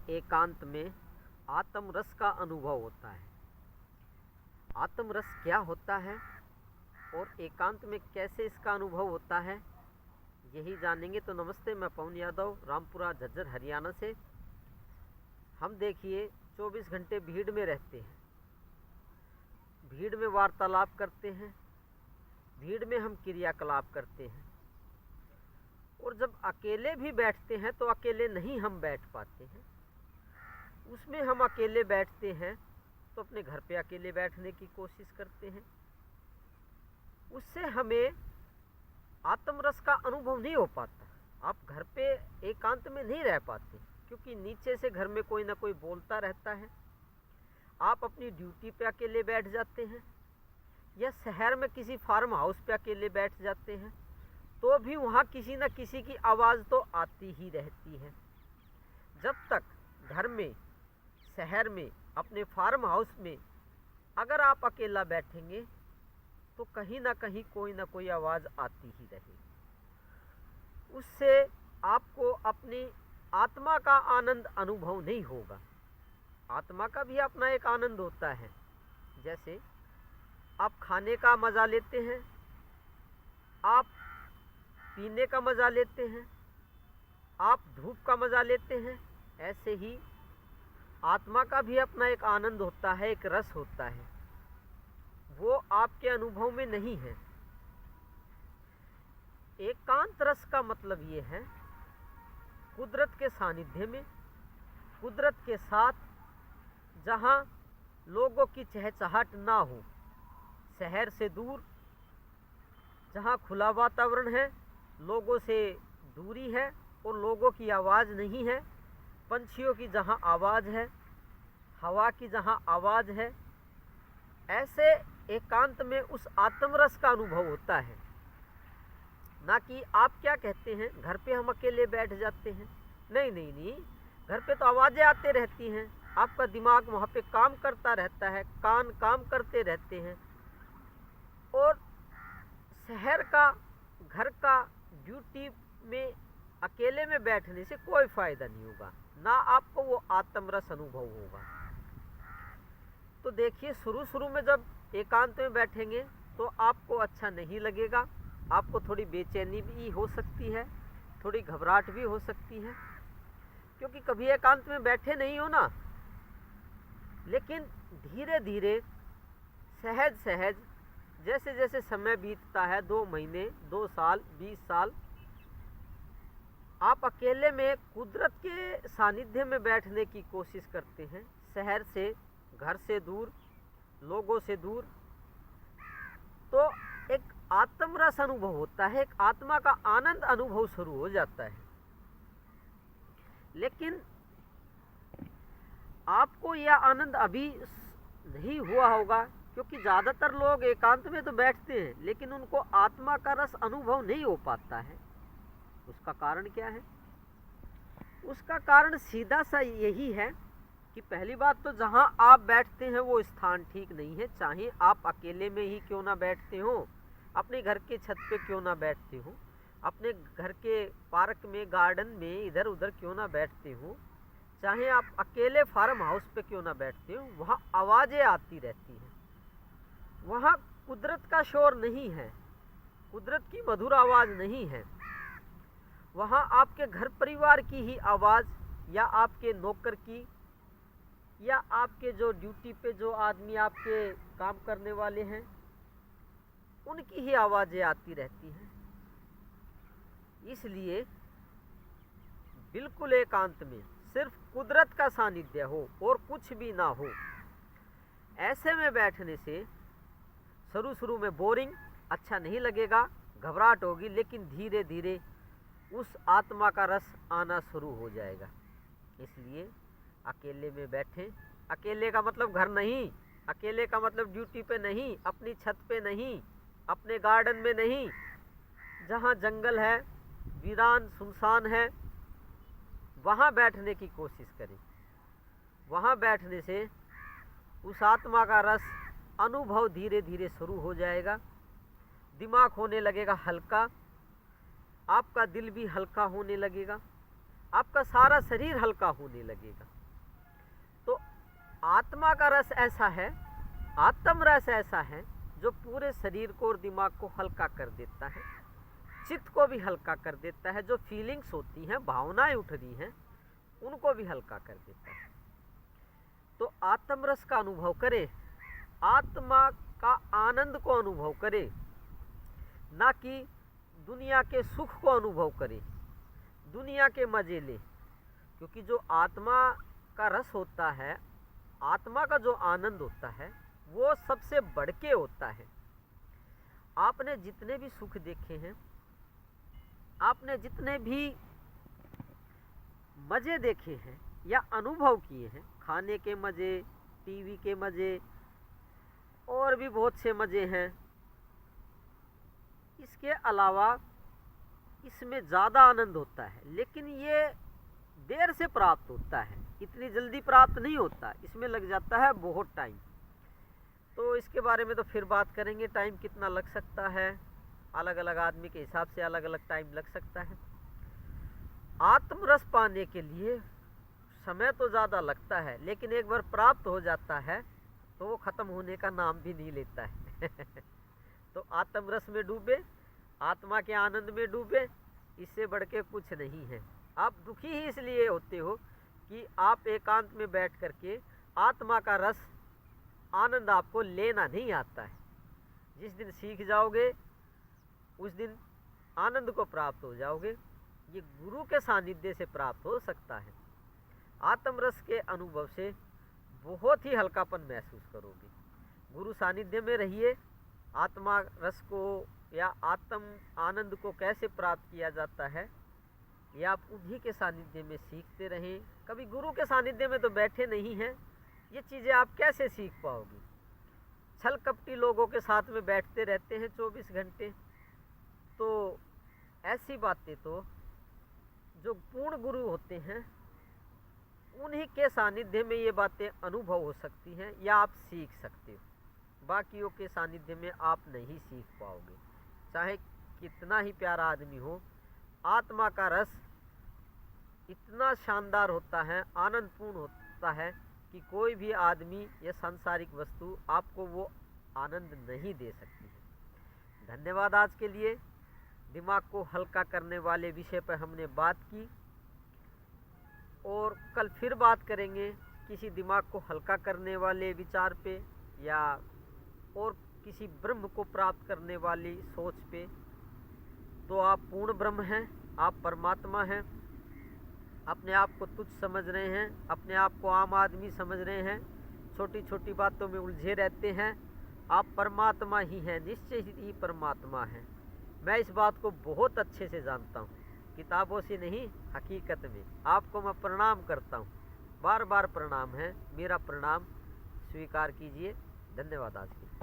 एकांत में आत्म रस का अनुभव होता है। आत्म रस क्या होता है और एकांत में कैसे इसका अनुभव होता है, यही जानेंगे। तो नमस्ते, मैं पवन यादव, रामपुरा झज्जर हरियाणा से। हम देखिए 24 घंटे भीड़ में रहते हैं, भीड़ में वार्तालाप करते हैं, भीड़ में हम क्रियाकलाप करते हैं, और जब अकेले भी बैठते हैं तो अकेले नहीं हम बैठ पाते हैं। उसमें हम अकेले बैठते हैं तो अपने घर पे अकेले बैठने की कोशिश करते हैं। उससे हमें आत्मरस का अनुभव नहीं हो पाता। आप घर पे एकांत में नहीं रह पाते, क्योंकि नीचे से घर में कोई ना कोई बोलता रहता है। आप अपनी ड्यूटी पे अकेले बैठ जाते हैं, या शहर में किसी फार्म हाउस पे अकेले बैठ जाते हैं, तो भी वहाँ किसी न किसी की आवाज़ तो आती ही रहती है। जब तक घर में, शहर में, अपने फार्म हाउस में अगर आप अकेला बैठेंगे तो कहीं ना कहीं कोई ना कोई आवाज़ आती ही रहेगी। उससे आपको अपनी आत्मा का आनंद अनुभव नहीं होगा। आत्मा का भी अपना एक आनंद होता है। जैसे आप खाने का मज़ा लेते हैं, आप पीने का मज़ा लेते हैं, आप धूप का मज़ा लेते हैं, ऐसे ही आत्मा का भी अपना एक आनंद होता है, एक रस होता है। वो आपके अनुभव में नहीं है। एकांत रस का मतलब ये है, कुदरत के सानिध्य में, कुदरत के साथ, जहाँ लोगों की चहचहाट ना हो, शहर से दूर, जहाँ खुला वातावरण है, लोगों से दूरी है और लोगों की आवाज़ नहीं है, पंछियों की जहाँ आवाज़ है, हवा की जहाँ आवाज़ है, ऐसे एकांत में उस आत्मरस का अनुभव होता है। ना कि आप क्या कहते हैं, घर पे हम अकेले बैठ जाते हैं। नहीं नहीं नहीं, घर पे तो आवाज़ें आती रहती हैं, आपका दिमाग वहाँ पे काम करता रहता है, कान काम करते रहते हैं। और शहर का, घर का, ड्यूटी में अकेले में बैठने से कोई फ़ायदा नहीं होगा, ना आपको वो आत्मरस अनुभव होगा। तो देखिए, शुरू में जब एकांत में बैठेंगे तो आपको अच्छा नहीं लगेगा, आपको थोड़ी बेचैनी भी हो सकती है, थोड़ी घबराहट भी हो सकती है, क्योंकि कभी एकांत में बैठे नहीं हो ना। लेकिन धीरे धीरे, सहज सहज, जैसे जैसे समय बीतता है, 2 महीने, 2 साल, 20 साल, आप अकेले में कुदरत के सानिध्य में बैठने की कोशिश करते हैं, शहर से, घर से दूर, लोगों से दूर, तो एक आत्मरस अनुभव होता है, एक आत्मा का आनंद अनुभव शुरू हो जाता है। लेकिन आपको यह आनंद अभी नहीं हुआ होगा, क्योंकि ज़्यादातर लोग एकांत में तो बैठते हैं, लेकिन उनको आत्मा का रस अनुभव नहीं हो पाता है। उसका कारण क्या है? उसका कारण सीधा सा यही है कि पहली बात तो जहाँ आप बैठते हैं वो स्थान ठीक नहीं है। चाहे आप अकेले में ही क्यों ना बैठते हो, अपने घर के छत पे क्यों ना बैठते हो, अपने घर के पार्क में, गार्डन में इधर उधर क्यों ना बैठते हो, चाहे आप अकेले फार्म हाउस पे क्यों ना बैठते हो, वहाँ आवाज़ें आती रहती हैं। वहाँ कुदरत का शोर नहीं है, कुदरत की मधुर आवाज़ नहीं है। वहाँ आपके घर परिवार की ही आवाज़, या आपके नौकर की, या आपके जो ड्यूटी पे जो आदमी आपके काम करने वाले हैं, उनकी ही आवाज़ें आती रहती हैं। इसलिए बिल्कुल एकांत में सिर्फ कुदरत का सानिध्य हो और कुछ भी ना हो, ऐसे में बैठने से शुरू में बोरिंग, अच्छा नहीं लगेगा, घबराहट होगी, लेकिन धीरे धीरे उस आत्मा का रस आना शुरू हो जाएगा। इसलिए अकेले में बैठें। अकेले का मतलब घर नहीं, अकेले का मतलब ड्यूटी पे नहीं, अपनी छत पे नहीं, अपने गार्डन में नहीं, जहाँ जंगल है, वीरान सुनसान है, वहाँ बैठने की कोशिश करें। वहाँ बैठने से उस आत्मा का रस अनुभव धीरे धीरे शुरू हो जाएगा। दिमाग होने लगेगा हल्का, आपका दिल भी हल्का होने लगेगा, आपका सारा शरीर हल्का होने लगेगा। तो आत्मा का रस ऐसा है, आत्म रस ऐसा है जो पूरे शरीर को और दिमाग को हल्का कर देता है, चित्त को भी हल्का कर देता है। जो फीलिंग्स होती हैं, भावनाएं उठ रही हैं, उनको भी हल्का कर देता है। तो आत्म रस का अनुभव करें, आत्मा का आनंद को अनुभव करें, ना कि दुनिया के सुख को अनुभव करें, दुनिया के मजे ले। क्योंकि जो आत्मा का रस होता है, आत्मा का जो आनंद होता है, वो सबसे बढ़ के होता है। आपने जितने भी सुख देखे हैं, आपने जितने भी मजे देखे हैं या अनुभव किए हैं, खाने के मजे, टीवी के मजे और भी बहुत से मजे हैं, इसके अलावा इसमें ज़्यादा आनंद होता है। लेकिन ये देर से प्राप्त होता है, इतनी जल्दी प्राप्त नहीं होता, इसमें लग जाता है बहुत टाइम। तो इसके बारे में तो फिर बात करेंगे, टाइम कितना लग सकता है, अलग अलग आदमी के हिसाब से अलग अलग टाइम लग सकता है। आत्मरस पाने के लिए समय तो ज़्यादा लगता है, लेकिन एक बार प्राप्त हो जाता है तो वो ख़त्म होने का नाम भी नहीं लेता है। तो आत्मरस में डूबे, आत्मा के आनंद में डूबे, इससे बढ़ के कुछ नहीं है। आप दुखी ही इसलिए होते हो कि आप एकांत में बैठ करके आत्मा का रस, आनंद आपको लेना नहीं आता है। जिस दिन सीख जाओगे उस दिन आनंद को प्राप्त हो जाओगे। ये गुरु के सानिध्य से प्राप्त हो सकता है। आत्मरस के अनुभव से बहुत ही हल्कापन महसूस करोगे। गुरु सानिध्य में रहिए। आत्मा रस को या आत्म आनंद को कैसे प्राप्त किया जाता है, ये आप उन्हीं के सानिध्य में सीखते रहें। कभी गुरु के सानिध्य में तो बैठे नहीं हैं, ये चीज़ें आप कैसे सीख पाओगे। छल कपटी लोगों के साथ में बैठते रहते हैं 24 घंटे। तो ऐसी बातें तो जो पूर्ण गुरु होते हैं उन्हीं के सानिध्य में ये बातें अनुभव हो सकती हैं या आप सीख सकते हो। बाकियों के सानिध्य में आप नहीं सीख पाओगे, चाहे कितना ही प्यारा आदमी हो। आत्मा का रस इतना शानदार होता है, आनंदपूर्ण होता है कि कोई भी आदमी या सांसारिक वस्तु आपको वो आनंद नहीं दे सकती है। धन्यवाद। आज के लिए दिमाग को हल्का करने वाले विषय पर हमने बात की, और कल फिर बात करेंगे किसी दिमाग को हल्का करने वाले विचार पे या और किसी ब्रह्म को प्राप्त करने वाली सोच पे। तो आप पूर्ण ब्रह्म हैं, आप परमात्मा हैं। अपने आप को तुच्छ समझ रहे हैं, अपने आप को आम आदमी समझ रहे हैं, छोटी छोटी बातों में उलझे रहते हैं। आप परमात्मा ही हैं, निश्चय ही परमात्मा हैं। मैं इस बात को बहुत अच्छे से जानता हूँ, किताबों से नहीं, हकीकत में। आपको मैं प्रणाम करता हूँ, बार बार प्रणाम है, मेरा प्रणाम स्वीकार कीजिए। धन्यवाद आज के लिए।